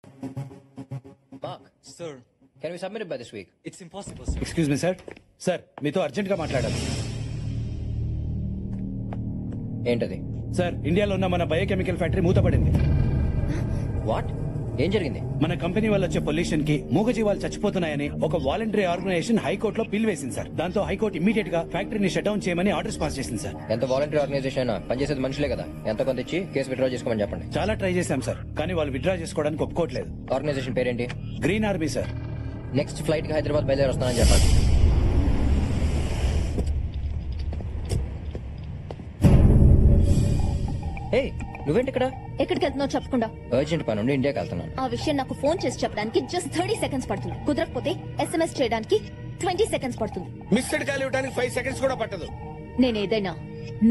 Mark, Sir, can we submit it by this week? it's impossible, sir. Excuse me sir sir మీతో urgent గా మాట్లాడాలి ఏంటది? Sir ఇండియాలో ఉన్న మన బయోకెమికల్ ఫ్యాక్టరీ మూతపడింది. వాట్? ఏం జరిగింది? మన కంపెనీ వల్ల వచ్చే పొల్యూషన్ కి మూగజీవాలు చచ్చిపోతున్నాయని ఒక వాలంటరీ ఆర్గనైజేషన్ హైకోర్టులో పిల్ వేసింది సార్. దాంతో హైకోర్టు ఇమీడియట్ గా ఫ్యాక్టరీని షట్ డౌన్ చేయమని ఆర్డర్స్ పాస్ చేసింది సార్. ఎంత వాలంటీర్ ఆర్గనైజేషన్ అయినా పనిచేసేది మనుషులే కదా. ఎంత కొంత ఇచ్చి కేసు విత్డ్రా చేసుకోమని చెప్పండి. చాలా ట్రై చేశాం సార్, కానీ వాళ్ళు విత్డ్రా చేసుకోవడానికి ఒప్పుకోవట్లేదు. ఆర్గనైజేషన్ పేరేంటి? Green army sir. Next flight కి హైదరాబాద్ బయలుదేరి వస్తానని చెప్పండి. హే, నువ్వేంటి ఇక్కడ? ఎక్కడికి వెళ్తున్నావు చెప్పకుండా? అర్జెంట్ పని ఉండి ఇండియాకి వెళ్తున్నాను. ఆ విషయం నాకు ఫోన్ చేసి చెప్పడానికి జస్ట్ 30 సెకండ్స్ పడుతుంది. కుదరకపోతే SMS చేయడానికి 20 సెకండ్స్ పడుతుంది. మిస్డ్ కాల్ ఇవ్వడానికి 5 సెకండ్స్ కూడా పట్టదు. నేనేదైనా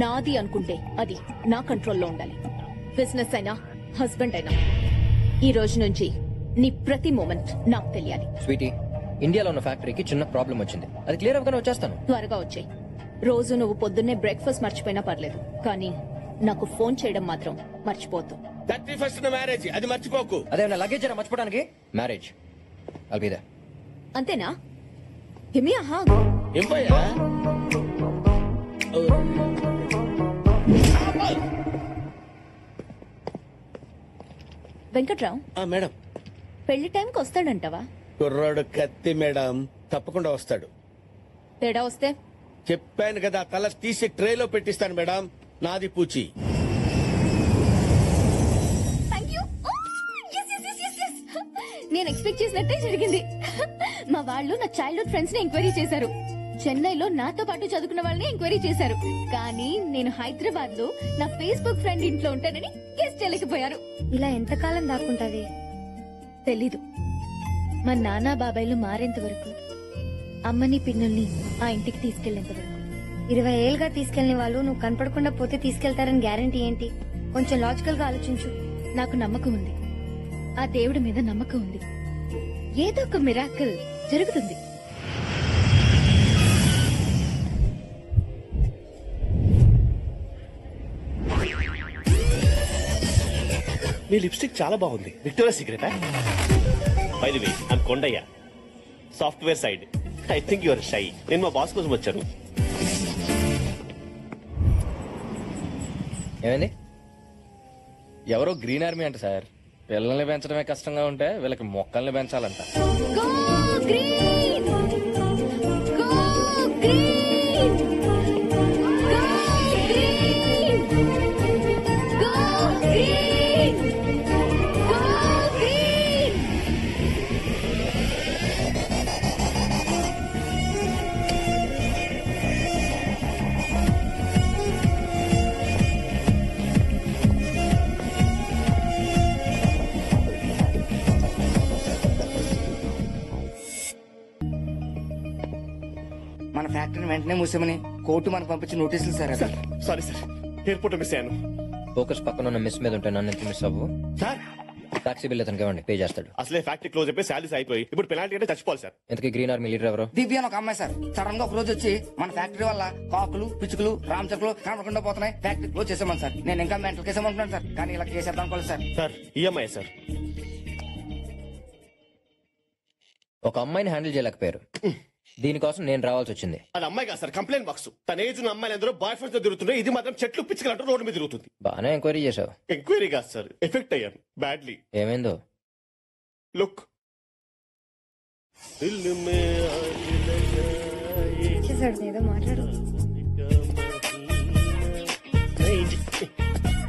నాది అనుకుంటే అది నా కంట్రోల్లో ఉండాలి. బిజినెస్ అయినా హస్బెండ్ అయినా ఈ రోజు నుంచి నీ ప్రతి మూమెంట్ నాకు తెలియాలి. స్వీటీ, ఇండియాలో ఉన్న ఫ్యాక్టరీకి చిన్న ప్రాబ్లం వచ్చింది. అది క్లియర్ అవ్వగానే వచ్చేస్తాను. త్వరగా వచ్చేయ్. రోజు నువ్వు పొద్దున్నే బ్రేక్ఫాస్ట్ మర్చిపోయినా పర్లేదు, కానీ నాకు ఫోన్ చేయడం మాత్రం మర్చిపోతు. 31st మ్యారేజ్, అది మర్చిపోకు. అదే నా లగేజ్ మర్చిపోవడానికి మ్యారేజ్ అల్బిదా. అంతేనా? హిమి హగ్. ఏం పోయా? వెంకట్రావు, మేడం, పెళ్లి టైంకి వస్తాడంటావా? కుర్రాడు కత్తి మేడం, తప్పకుండా వస్తాడు. తేడా వస్తే చెప్పాను కదా, తల తీసి ట్రేలో పెట్టిస్తాను మేడం. నాది పూచి. నేను ఎక్స్పెక్ట్ చేసినట్టే జరిగింది. మా వాళ్ళు నా చైల్డ్హుడ్ ఫ్రెండ్స్ ని ఎంక్వైరీ చేశారు. చెన్నైలో నాతో పాటు చదువుకున్న వాళ్ళని ఎంక్వైరీ చేశారు. కానీ నేను హైదరాబాద్ లో నా ఫేస్బుక్ ఫ్రెండ్ ఇంట్లో ఉంటానని గెస్ట్ చేయలేకపోయారు. ఇలా ఎంతకాలం దాక్కుంటావే? తెలీదు. మా నాన్న బాబాయ్లు మారేంత వరకు, అమ్మని పిన్నుల్ని ఆ ఇంటికి తీసుకెళ్లేంత వరకు. 20 ఏళ్ళుగా తీసుకెళ్లిన వాళ్ళు నువ్వు కనపడకుండా పోతే తీసుకెళ్తారని గ్యారంటీ ఏంటి? కొంచెం లాజికల్ గా ఆలోచించు. నాకు నమ్మకం ఉంది, ఆ దేవుడి మీద నమ్మకం ఉంది. ఏదో ఒక మిరాకిల్ జరుగుతుంది. మీ లిప్స్టిక్ చాలా బాగుంది. విక్టోరియా సీక్రెటా? By the way, I'm Kondayya, software side. I think your shy. నేను మా బాస్ కోసం వచ్చాను. ఏమైంది? ఎవరో గ్రీన్ ఆర్మీ అంట సార్. పిల్లల్ని పెంచడమే కష్టంగా ఉంటే వీళ్ళకి మొక్కల్ని పెంచాలంట. Go green! Go green! Go green! Go green! Go green! మన ఫ్యాక్టరీని వెంటనే మూసామని కోర్టు మనకు పంపించిన నోటీసులు sir. Sorry sir, airport miss అయ్యాను. ఫోకస్ పక్కన ఉన్న మిస్ మీద ఉంటే నన్ను ఎంత మిస్ అవ్వు. సార్, టాక్సీ బిల్ అతనికి ఇవ్వండి, పే చేస్తాడు. అసలే ఫ్యాక్టరీ క్లోజ్ అయిపోయి శాలరీస్ అయిపోయి ఇప్పుడు పెనాల్టీ అంటే చచ్చిపోవాలి సార్. ఇంతకీ గ్రీన్ ఆర్మీ లీడర్ ఎవరు? దివ్య అని ఒక అమ్మాయి సార్. సడన్ గా ఒక రోజు వచ్చి మన ఫ్యాక్టరీ వల్ల కాకులు, పిచ్చుకలు, రామచకులు కనపడకుండా పోతున్నాయి, ఫ్యాక్టరీ క్లోజ్ చేసామని సార్. నేను ఇంకా మెంటల్ కేసేమంటున్నాను సార్, కానీ ఇలా చేసేద్దాం అనుకోలేదు సార్. Sir, EMI sir. ఒక అమ్మాయిని హ్యాండిల్ చేయలేకపోయారు, దీనికోసం నేను రావాల్సి వచ్చింది. అది అమ్మాయి కాదు సార్, కంప్లైంట్ బాక్స్. తన ఏజ్ ఉన్న అమ్మాయిలు అందరూ బాయ్ ఫ్రెండ్స్ తో తిరుగుతున్నాయి. ఇది మాత్రం చెట్లు పిచ్చుకలంటూ రోడ్డు మీద తిరుగుతుంది. బాగానే ఎంక్వైరీ చేశావు. ఎంక్వైరీ కాదు సార్, ఎఫెక్ట్ అయ్యాను బ్యాడ్లీ. ఏమైందో? లుక్. చేశాడు ఏదో మాట్లాడు.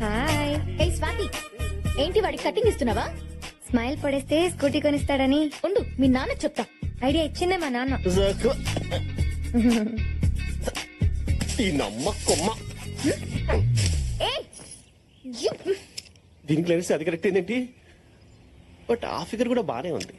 హాయ్. ఏ స్వాతి, ఏంటి వాడికి కటింగ్ ఇస్తున్నావా? స్మైల్ పడేస్తే స్కూటీ కొనిస్తాడని. ఉండు, మీ నాన్న చెప్తా. ఐడియా ఇచ్చిందే మా నాన్న. ఈ నమ్మకమ్మ ఏయ్, యు. దీనికి లేనిస్తే అది కరెక్ట్ ఏంటి? బట్ ఆ ఫిగర్ కూడా బానే ఉంది.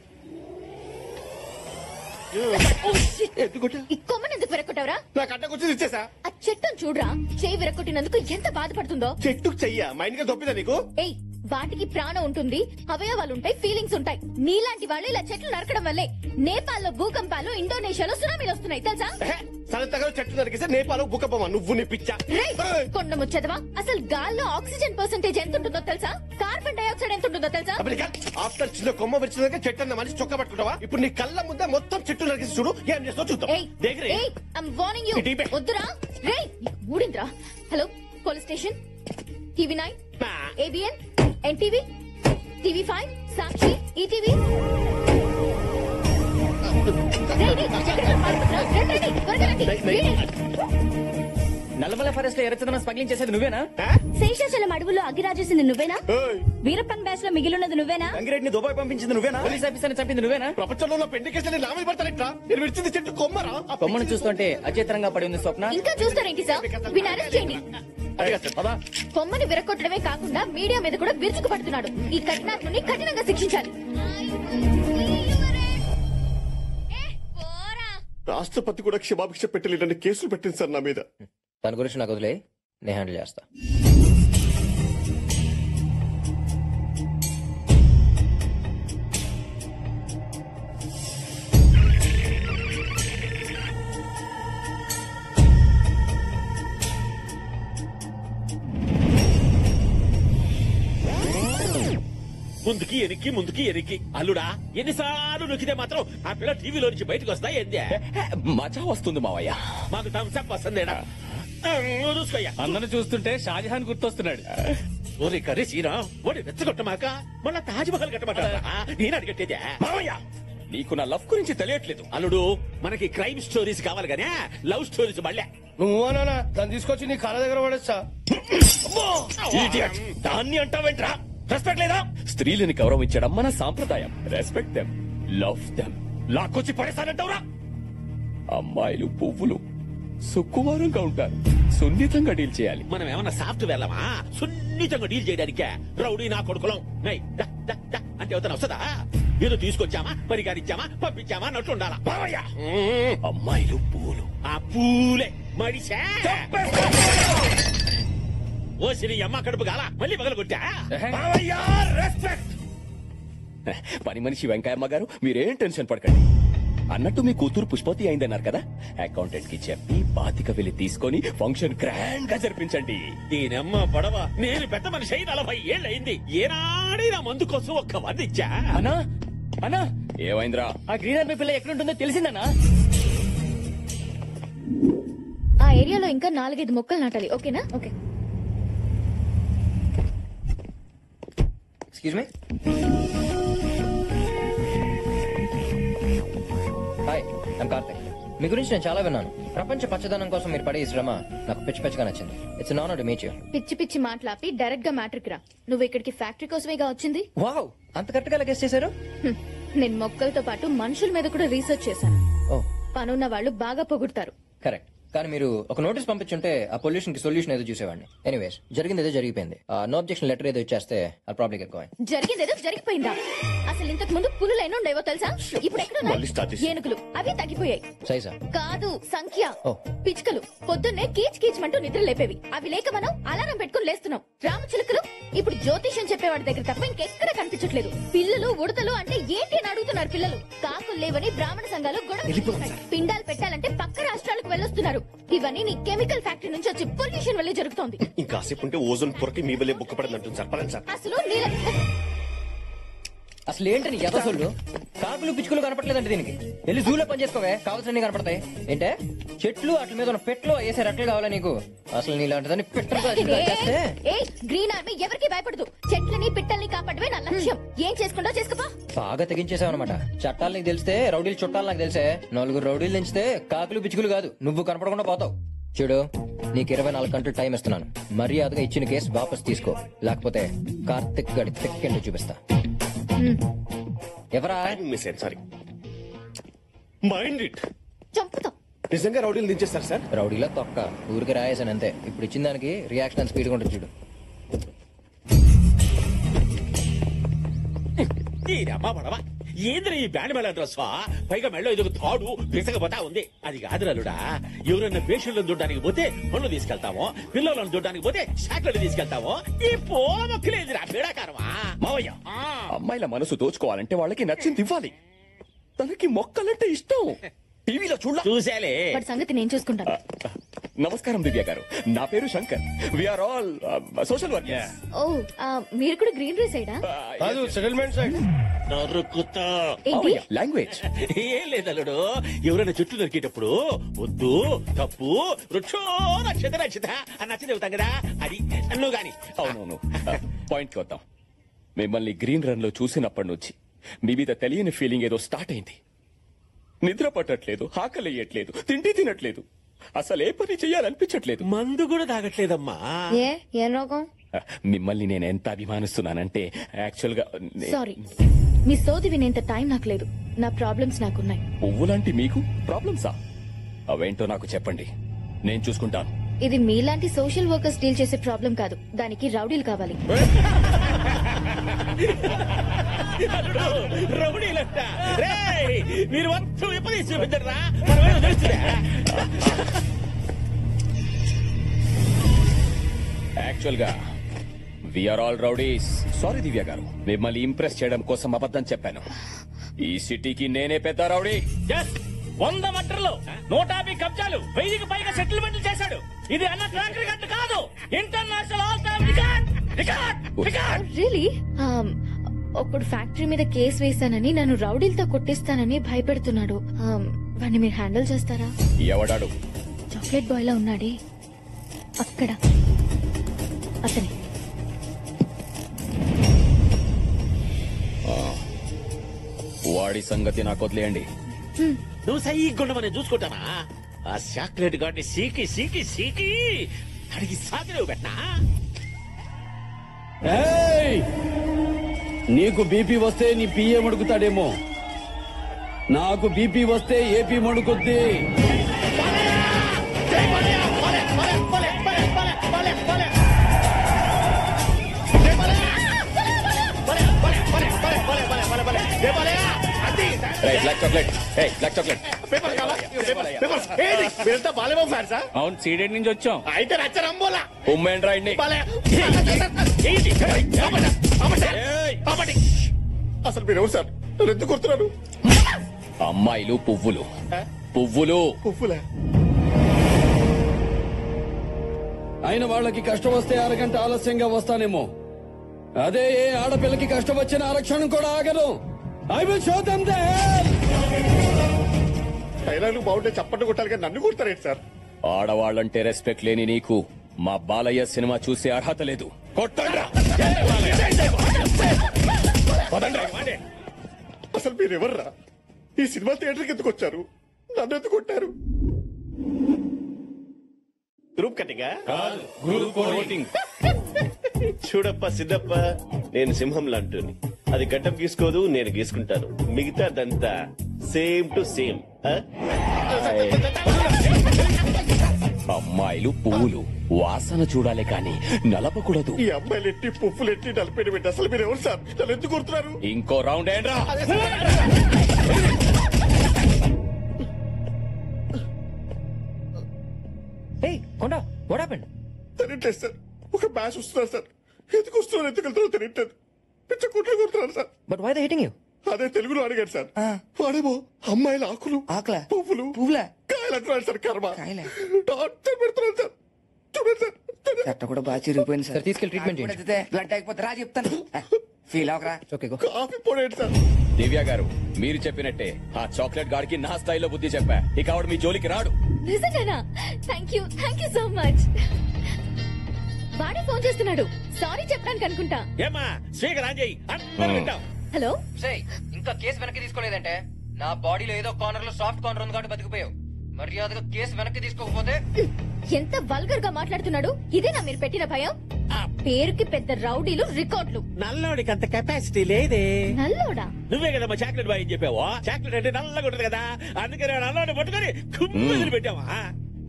ఈ కొమ్మని ఎందుకు విరక్కొట్టావురా? నాకు అడ్డకొచ్చి ఇచ్చేసా. ఆ చెట్టును చూడరా, చేయి విరక్కొట్టినందుకు ఎంత బాధపడుతుందో. చెట్టుకు చెయ్య మైండ్ గా దొప్పిదా నీకు? ఏయ్, వాటికి ప్రాణం ఉంటుంది, అవయవాలు ఉంటాయి, ఫీలింగ్స్ ఉంటాయి. నీలాంటి వాళ్ళు ఇలా చెట్లు నరకడం వల్లే నేపాల్లో భూకంపాలు, ఇండోనేషియాలో సునామీలు వస్తున్నాయి తెలుసా? సరితగా చెట్టు నరికేస్తే నేపాల్ బుక్కబొమ్మ నువ్వు నీ పిచ్చా. రేయ్, కొండ ముచ్చదవా అసలు గాల్లో ఆక్సిజన్ పర్సెంటేజ్ ఎంత ఉంటుందో తెలుసా? కార్బన్ డైఆక్సైడ్ ఎంత ఉంటుందో తెలుసా? ఆఫ్టర్ చిన్న కొమ్మ విరిచినాక చెట్టు అన్న మనిషి చొక్క పట్టుకుంటావా? ఇప్పుడు నీ కళ్ళ ముందే మొత్తం చెట్టు నరికేసి చూడు, ఏం చేస్తావు చూద్దాం. ఏయ్, దగ్గరే ఏయ్, I'm warning you. ఇటీపే. వద్దురా. రేయ్, ఊడింద్రా. Hello, police station, TV9, ABN, NTV, TV5, Sakshi, ETV. Nallamala forest లో ఎర్రచందనం స్మగ్లింగ్ చేసేది నువ్వేనా? శేషాచలం అడవుల్లో అగిరాజేసింది నువ్వేనా? ఏయ్, వీరప్పన్ బ్యాచ్ లో మిగిలినది నువ్వేనా? గంగిరెడ్డిని దుబాయ్ పంపించింది నువ్వేనా? పోలీస్ ఆఫీసర్ చంపింది నువ్వేనా? ప్రపంచంలో ఉన్న పెండి కేసులు నా మీద పడతారేట్రా? నేను విడిచింది చెట్టు కొమ్మరా? ఆ కొమ్మను చూస్తుంటే అచేతనంగా పడి ఉంది స్వప్న. ఇంకా చూస్తారేంటి సార్? వీడిని అరెస్ట్ చేయండి. అడిగా సార్, పదా. కొమ్మని విరగొట్టడమే కాకుండా మీడియా మీద కూడా విరుచుకు పడుతున్నాడు. ఈ కఠినాత్ముని కఠినంగా శిక్షించాలి. రాష్ట్రపతి కూడా క్షమాభిక్ష పెట్టలేదని కేసులు పెట్టింది సార్ నా మీద. దాని గురించి నాకు వదిలే, నేను హ్యాండిల్ చేస్తా. ముందుకి ఎనికి అల్లుడా ఎన్నిసార్లు నొక్కితే మాత్రం ఆ పిల్ల టీవీలో నుంచి బయటకు వస్తా ఏందే? మజా వస్తుంది మావయ్య. మాకు థమ్స్అప్ వస్తుందేడా? చూసుకోయ్యా. అందరిని చూస్తుంటే షాజహాన్ గుర్తొస్తున్నాడు. ఓరి కర్రీ సీనా ఓడి రెచ్చగొట్టమాక మళ్ళా తాజ్ మహల్ కట్టమంటారా? నేను అడిగట్టేదే మావయ్య. నీకు నా లవ్ గురించి తెలియట్లేదు. అల్లుడు మనకి క్రైమ్ స్టోరీస్ కావాలి గానే లవ్ స్టోరీస్ మళ్ళీ. నువ్వు అనా దాన్ని తీసుకొచ్చి నీ కాళ్ళ దగ్గర పడేస్తా. దాన్ని అంటావేంట్రా? రెస్పెక్ట్ లేదా? స్త్రీలని గౌరవించడం మన సాంప్రదాయం. Respect them, love them. లాక్కొచ్చి పడేసానంటావురా? అమ్మాయిలు పువ్వులు సుకుమారంగా ఉంటారు, సున్నితంగా డీల్ చేయాలి. మనం ఏమన్నా సాఫ్ట్వేర్లమా సున్నితంగా డీల్ చేయడానికే? రౌడీ నా కొడుకులం అంటే అవుతాను వస్తుందా? ఏదో తీసుకొచ్చామా, పరిగారిచ్చామా, పంపించామా అన్నట్టు ఉండాలా? అమ్మాయిలు పూలు. ఆ పూలే మడిసా ఓ సిరి అమ్మ కడుపు గాల మళ్ళీ పగల కొట్టా. పని మనిషి వెంకయ్యమ్మ గారు, మీరేం టెన్షన్ పడకండి. అన్నట్టు మీ కూతురు పుష్పవతి అయిందన్నారు కదా, అకౌంటెంట్ కి చెప్పి బాతిక వెళ్లి తీసుకొని ఫంక్షన్ గ్రాండ్ గా జరిపించండి. దీనమ్మ పడవ నేను పెద్ద మనిషి అయి 40 ఏళ్ళయింది. ఏనాడే నా మందు కోసం ఒక్క వంద ఇచ్చా. అన్నా అన్నా, ఏమైందిరా? ఆ గ్రీన్ ఆర్మీ పిల్ల ఎక్కడుంటుందో తెలిసిందన్నా? ఆ ఏరియాలో ఇంకా 4-5 మొక్కలు నాటాలి. ఓకేనా? Okay. Excuse me. Hi, I'm Karthik. మీ గురించి నేను చాలా విన్నాను. ప్రపంచ పచ్చదనం కోసం మీరు పడే ఈ శ్రమ నాకు పిచ్చి పిచ్చిగా నచ్చింది. It's an honour to meet you. పిచ్చి పిచ్చి మాట్లాపి డైరెక్ట్ గా మ్యాట్రిక్ రా. నువ్వు ఇక్కడికి ఫ్యాక్టరీ కోసమేగా వచ్చింది? వావ్, అంత కరెక్ట్ గా గెస్ చేశారు. నేను మొక్కలతో పాటు మనుషుల మీద కూడా రీసెర్చ్ చేశాను. ఓ, పనున్న వాళ్ళు బాగా పొగుడతారు. కరెక్ట్. కానీ మీరు ఒక నోటీస్ పంపించుంటే ఆ పొల్యూషన్ కి సొల్యూషన్ ఏదో చూసేవాడిని. ఎనీవేస్, జరిగింది ఏదో జరిగిపోయింది. నో అబ్జెక్షన్ లెటర్ ఏదో ఇచ్చేస్తే ఆ ప్రాబ్లం గెట్ గోయింగ్. జరిగిందేదో జరిగిపోయిందా? అసలు ఇంతకు ముందు పులులు ఎన్ని ఉండేవో తెలుసా? ఇప్పుడు ఎక్కడ ఏనుగులు అవి తగ్గిపోయాయి. సైజా కాదు, సంఖ్య. ఓ. పిచ్చుకలు పొద్దున్నే కీచ్ కీచ్మంటూ నిద్ర లేపేవి. అవి లేక మనం అలారం పెట్టుకుని లేస్తున్నాం. రామచిలుకలు ఇప్పుడు జ్యోతిష్యం చెప్పేవాడి దగ్గర తప్ప ఇంకెక్కడ కనిపించట్లేదు. పిల్లలు ఉడతలు అంటే ఏంటి అని అడుగుతున్నారు పిల్లలు. కాకులు లేవని బ్రాహ్మణ సంఘాలు గొడవ. పిండాలు పెట్టాలంటే పక్క రాష్ట్రాలకు వెళ్ళొస్తున్నారు. ఇవన్నీ నీ కెమికల్ ఫ్యాక్టరీ నుంచి వచ్చి పొల్యూషన్ వల్లే జరుగుతోంది. ఇంకాసేపు ఉంటే ఓజోన్ పొరకి మీ వల్లే బుక్క పడిందంటుంది సార్. పదండి సార్. అసలు ఏంటని ఎదసొల్లు? కాకులు పిచ్చుకలు కనపట్లేదంటే దీనికి వెళ్ళి జూలో పని చేసుకోవే, కావాల్సినవి కనపడతాయి. ఏంటే చెట్లు అట్ల మీద ఉన్న పెట్లు వేసే రెట్లు కావాలా నీకు? అసలు నీలాంటిదని గ్రీన్ ఆర్మీ ఎవరికి భయపడదు. చెట్లని పిట్టల్ని కాపాడమే నా లక్ష్యం. ఏం చేసుకుంటా చేసుకోపా. బాగా తెగించేసావు అనమాట. చట్టాలు నీకు తెలిస్తే రౌడీలు చుట్టాలు నాకు తెలిసే. 4 రౌడీలు తెంచితే కాకులు పిచ్చుకలు కాదు, నువ్వు కనపడకుండా పోతావు. చూడు, నీకు 24 గంటలు టైం ఇస్తున్నాను. మర్యాదగా ఇచ్చిన కేసు వాపస్ తీసుకో, లేకపోతే కార్తిక్ గడి తెక్కెండు చూపిస్తా. ఎవరా? Sorry, mind it. చంపుతా. నిజంగా రౌడీలు దించేస్తారు సార్? రౌడీలో తొక్క ఊరికి రాయేసాను అంతే. ఇప్పుడు ఇచ్చిన దానికి రియాక్షన్ స్పీడ్ ఉంటుంది చూడు. దీనమ్మ పడవ ఏంద్ర ఈ బ్యాండ్ మేళ డ్రెస్ పైగా మెళ్ళో ఇది తాడు పిసకపోతా ఉంది. అది కాదు అల్లుడా, ఎవరన్నా పేషెంట్లను చూడడానికి పోతే పనులు తీసుకెళ్తామో, పిల్లలను చూడడానికి పోతే షాట్లను తీసుకెళ్తామో. ఈ పూల మొక్కలేదురా పీడాకారమా? మావయ్య, అమ్మాయిల మనసు దోచుకోవాలంటే వాళ్ళకి నచ్చింది ఇవ్వాలి. తనకి మొక్కలంటే ఇష్టం. టీవీలో చూడ. చూసేలే. వాడి సంగతి నేను చూసుకుంటాను. నమస్కారం దివ్య గారు, నా పేరు Shankar. We are all social workers. ఓ మీరు కూడా గ్రీనరీ సైడా? కాదు, సెటిల్మెంట్ సైడ్. నరుకుతా. ఏంటి? లాంగ్వేజ్ ఏం లేదల్లుడు, ఎవరైనా చెట్లు నరికేటప్పుడు వద్దు, తప్పు, వృక్షో నక్షత నక్షత అని నచ్చ చెబుతాం కదా, అది నువ్వు గాని. అవునవును. పాయింట్ కి వద్దాం. మిమ్మల్ని గ్రీన్ రన్ లో చూసినప్పటి నుంచి మీ మీద తెలియని ఫీలింగ్ ఏదో స్టార్ట్ అయింది. నిద్ర పట్టట్లేదు, ఆకలియట్లేదు, తిండి తినట్లేదు, అసలు ఏ పని చెయ్యాలనిపించట్లేదు. మందు కూడా తాగట్లేదమ్మా. ఏం రోగం? మిమ్మల్ని నేను ఎంత అభిమానిస్తున్నానంటే యాక్చువల్ గా సారీ, మీ సోది వినేంత టైం నాకు లేదు. నా ప్రాబ్లమ్స్ నాకున్నాయి. పువ్వులాంటి మీకు ప్రాబ్లమ్సా? అవేంటో నాకు చెప్పండి, నేను చూసుకుంటాను. ఇది మీలాంటి సోషల్ వర్కర్స్ డీల్ చేసే ప్రాబ్లం కాదు, దానికి రౌడీలు కావాలి. రౌడీలంట. రేయ్, మీరు మొత్తం విపరీత చూపించరా, మనమేమో తెలుస్తుందా? యాక్చువల్ గా వీఆర్ ఆల్ రౌడీస్. సారీ దివ్య గారు, మిమ్మల్ని ఇంప్రెస్ చేయడం కోసం అబద్ధం చెప్పాను. ఈ సిటీకి నేనే పెద్ద రౌడీ. 100 మర్డర్లు, 150 కబ్జాలు, 1000కి పైగా సెటిల్మెంట్లు చేశాడు. ఇది అన్న ట్రాక్ రికార్డ్ కాదు, international all time record. Really? ఒకడు ఫ్యాక్టరీ మీద కేసు వేశానని నన్ను రౌడీలతో కొట్టిస్తానని భయపెడుతున్నాడు. వాడిని మీరు హ్యాండిల్ చేస్తారా? ఎవడాడు? చాక్లెట్ బాయ్ లా ఉన్నాడే అక్కడ, అతని. వాడి సంగతి నాకు వదిలేయండి. నువ్వు సైగుండ మనం చూసుకుంటానా? ఆ చాక్లెట్ గాడిని సీకి సీకి సీకి అడిగి సాకిలేవు పెట్టనా? నీకు బీపీ వస్తే నీ పిఏ మడుకుతాడేమో, నాకు బీపీ వస్తే ఏపీ మడుకుద్ది. మీరంతా బాలేమో ఫ్యాన్స్? అవును, సీడెడ్ నుంచి వచ్చాం. అయితే రచ్చరంబోలా రాయండి. అసలు మీరు ఎవరు సార్? ఎందుకు కొడుతున్నారు? అమ్మాయిలు పువ్వులు, పువ్వులు. పువ్వులే. అయిన వాళ్ళకి కష్టం వస్తే అరగంట ఆలస్యంగా వస్తానేమో, అదే ఏ ఆడపిల్లకి కష్టం వచ్చిన ఆరక్షణం కూడా ఆగదు. I will show them the hell. డైలాగులు బాగుంటే చప్పట్లు కొట్టాలి కానీ నన్ను కొడతారేంటి సార్? ఆడవాళ్ళంటే రెస్పెక్ట్ లేని నీకు మా బాలయ్య సినిమా చూసే అర్హత లేదు. అసలు మీరు ఎవర్రా? ఈ సినిమా థియేటర్కి ఎందుకు వచ్చారు? నన్ను ఎందుకు కొట్టారు? గ్రూప్ కట్టింగా? చూడప్ప సిద్ధప్ప, నేను సింహం లాంటిని. అది గడ్డం గీసుకోదు, నేను గీసుకుంటాను. మిగతాదంతా సేమ్ టు సేమ్. అమ్మాయిలు పువ్వులు, వాసన చూడాలి కానీ నలపకూడదు. ఈ అమ్మాయిలు ఎట్టి పువ్వులు ఎట్టి నలిపేటి పెట్టి అసలు మీరు ఎవరు సార్? నన్ను ఎందుకు కొడుతున్నారు? ఇంకో రౌండ్ ఏంట్రా? తెలియట్లేదు సార్. ఒక మ్యాచ్ వస్తున్నారు సార్. ఎందుకు వస్తున్నారు, ఎందుకు వెళ్తున్నారో తెలియట్లేదు. పిచ్చ కుట్లు కొడుతున్నారు sir. But why they hitting you? అదే తెలుగులో అడిగాడు సార్. వాడేమో అమ్మాయిల ఆకులు, ఆకులా? పువ్వులు, పువ్వులా? కాయలు అంటున్నాడు సార్. కర్మ కాయలే? డాక్టర్ పెడుతున్నాడు సార్. చూడండి సార్. చట్ట కూడా బాగా చిరిగిపోయింది సార్, తీసుకెళ్ళి ట్రీట్మెంట్ చేయండి. బ్లడ్ అయిపోతే రా చెప్తాను. ఫీల్ అవకరా. Okay go. కాఫీ పొడేంటి సార్? దివ్య గారు, మీరు చెప్పినట్టే ఆ చాక్లెట్ గాడికి నా స్థాయిలో బుద్ధి చెప్పా. ఇక ఆవిడ మీ జోలికి రాడు. నిజంగానా? Thank you so much. వాడే ఫోన్ చేస్తున్నాడు. సారీ చెప్పడానికి అనుకుంటా. ఏమా స్పీకర్ ఆన్ చేయి, అందరూ వింటాం. హలో, ఇంకా కేసు వెనక్కి తీసుకోలేదంటే నా బాడీలో ఏదో కార్నర్ లో సాఫ్ట్ కార్నర్ ఉంది కాబట్టి బతికిపోయావు. మర్యాదగా కేసు వెనక్కి తీసుకోకపోతే. ఎంత వల్గర్ గా మాట్లాడుతున్నాడు. ఇదేనా మీరు పెట్టిన భయం? పేరుకి పెద్ద రౌడీలు, రికార్డులు. నల్లోడికి అంత కెపాసిటీ లేదే. నల్లోడా? నువ్వే కదా మా చాక్లెట్ బాయ్ అని చెప్పావా? చాక్లెట్ అంటే నల్లగా ఉంటది కదా, అందుకని నల్లోని పట్టుకొని కుమ్మిదిరి పెట్టావా?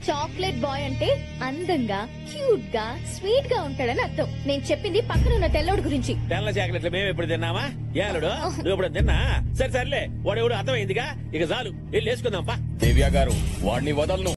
చాక్లెట్ బాయ్ అంటే అందంగా, క్యూట్ గా, స్వీట్ గా ఉంటాడని అర్థం. నేను చెప్పింది పక్కన ఉన్న తెల్లోడు గురించి. తెల్ల చాక్లెట్లు మేము ఎప్పుడు తిన్నామా? ఏలుడు నువ్వు ఎప్పుడు తిన్నా? సరే సర్లే, వాడు ఎవడు అర్థమైందిగా. ఇక చాలు, వెళ్ళి వేసుకుందాం పా. దివ్య గారు, వాడిని వదలను.